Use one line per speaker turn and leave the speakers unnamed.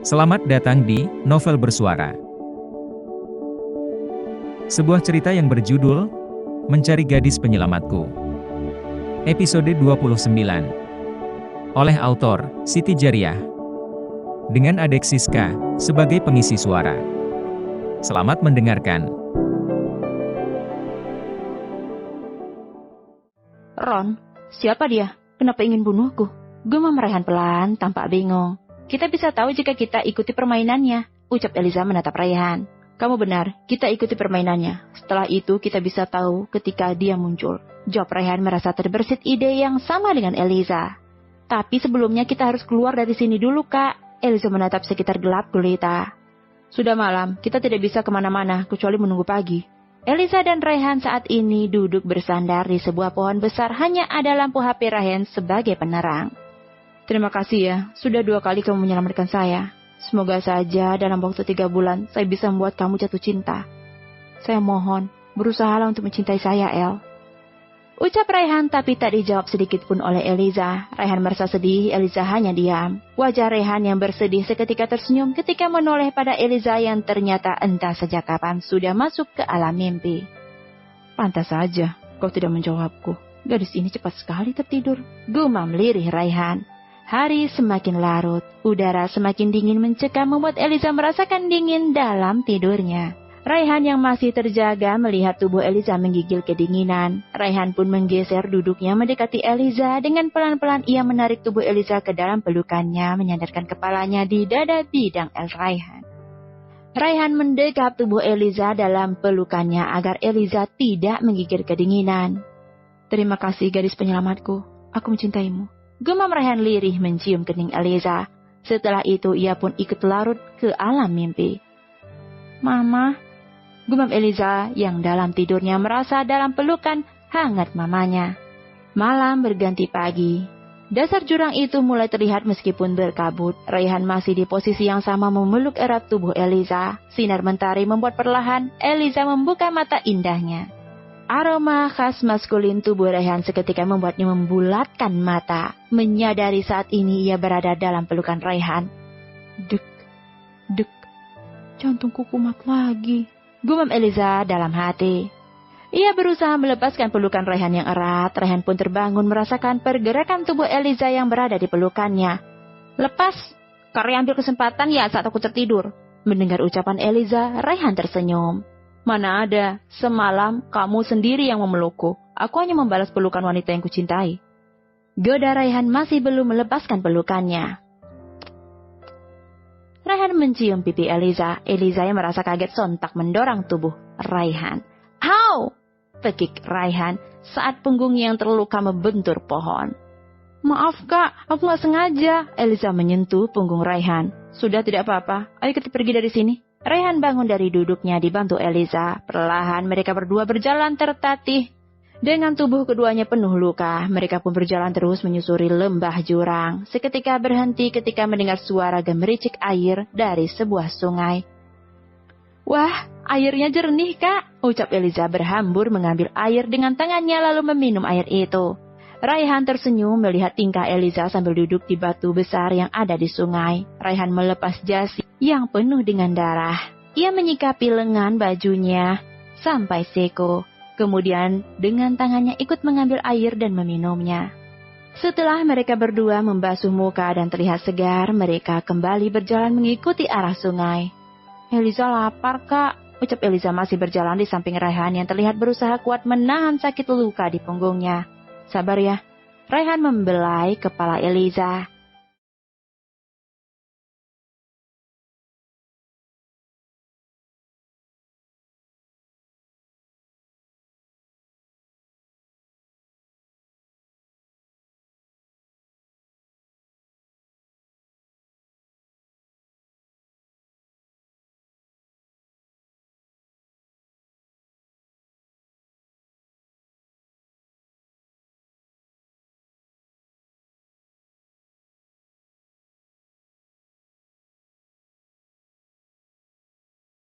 Selamat datang di Novel Bersuara. Sebuah cerita yang berjudul Mencari Gadis Penyelamatku. Episode 29. Oleh autor Siti Jariah. Dengan Adek Siska sebagai pengisi suara. Selamat mendengarkan.
Ron, siapa dia? Kenapa ingin bunuhku? Gumam Raihan pelan, tampak bingung. Kita bisa tahu jika kita ikuti permainannya, ucap Eliza menatap Raihan. Kamu benar, kita ikuti permainannya. Setelah itu kita bisa tahu ketika dia muncul. Jawab Raihan merasa terbersit ide yang sama dengan Eliza. Tapi sebelumnya kita harus keluar dari sini dulu, Kak. Eliza menatap sekitar gelap gulita. Sudah malam, kita tidak bisa kemana-mana kecuali menunggu pagi. Eliza dan Raihan saat ini duduk bersandar di sebuah pohon besar, hanya ada lampu HP Raihan sebagai penerang. Terima kasih ya, sudah 2 kali kamu menyelamatkan saya. Semoga saja dalam waktu 3 bulan saya bisa membuat kamu jatuh cinta. Saya mohon, berusahalah untuk mencintai saya, El. Ucap Raihan tapi tak dijawab sedikit pun oleh Eliza. Raihan merasa sedih, Eliza hanya diam. Wajah Raihan yang bersedih seketika tersenyum ketika menoleh pada Eliza yang ternyata entah sejak kapan sudah masuk ke alam mimpi. Pantas saja, kau tidak menjawabku. Gadis ini cepat sekali tertidur. Gumam lirih Raihan. Hari semakin larut, udara semakin dingin mencekam membuat Eliza merasakan dingin dalam tidurnya. Raihan yang masih terjaga melihat tubuh Eliza menggigil kedinginan. Raihan pun menggeser duduknya mendekati Eliza. Dengan pelan-pelan ia menarik tubuh Eliza ke dalam pelukannya, menyandarkan kepalanya di dada bidang Raihan. Raihan mendekap tubuh Eliza dalam pelukannya agar Eliza tidak menggigil kedinginan. Terima kasih gadis penyelamatku, aku mencintaimu. Gumam Raihan lirih mencium kening Eliza. Setelah itu ia pun ikut larut ke alam mimpi. Mama, gumam Eliza yang dalam tidurnya merasa dalam pelukan hangat mamanya. Malam berganti pagi. Dasar jurang itu mulai terlihat meskipun berkabut. Raihan masih di posisi yang sama memeluk erat tubuh Eliza. Sinar mentari membuat perlahan Eliza membuka mata indahnya. Aroma khas maskulin tubuh Raihan seketika membuatnya membulatkan mata. Menyadari saat ini ia berada dalam pelukan Raihan. Dek, dek, jantungku kumat lagi, gumam Eliza dalam hati. Ia berusaha melepaskan pelukan Raihan yang erat. Raihan pun terbangun merasakan pergerakan tubuh Eliza yang berada di pelukannya. Lepas, kau ambil kesempatan ya saat aku tertidur. Mendengar ucapan Eliza, Raihan tersenyum. Mana ada, semalam kamu sendiri yang memelukku. Aku hanya membalas pelukan wanita yang kucintai. Goda Raihan masih belum melepaskan pelukannya. Raihan mencium pipi Eliza. Eliza yang merasa kaget sontak mendorong tubuh Raihan. Au! Pekik Raihan saat punggungnya yang terluka membentur pohon. Maaf kak, aku gak sengaja. Eliza menyentuh punggung Raihan. Sudah tidak apa-apa, ayo kita pergi dari sini. Raihan bangun dari duduknya dibantu Eliza. Perlahan mereka berdua berjalan tertatih. Dengan tubuh keduanya penuh luka, mereka pun berjalan terus menyusuri lembah jurang. Seketika berhenti ketika mendengar suara gemericik air dari sebuah sungai. Wah, airnya jernih kak, ucap Eliza berhambur mengambil air dengan tangannya lalu meminum air itu. Raihan tersenyum melihat tingkah Eliza sambil duduk di batu besar yang ada di sungai. Raihan melepas jas yang penuh dengan darah. Ia menyikapi lengan bajunya sampai siku. Kemudian dengan tangannya ikut mengambil air dan meminumnya. Setelah mereka berdua membasuh muka dan terlihat segar, mereka kembali berjalan mengikuti arah sungai. Eliza lapar kak, ucap Eliza masih berjalan di samping Raihan yang terlihat berusaha kuat menahan sakit luka di punggungnya. Sabar ya. Raihan membelai kepala Eliza.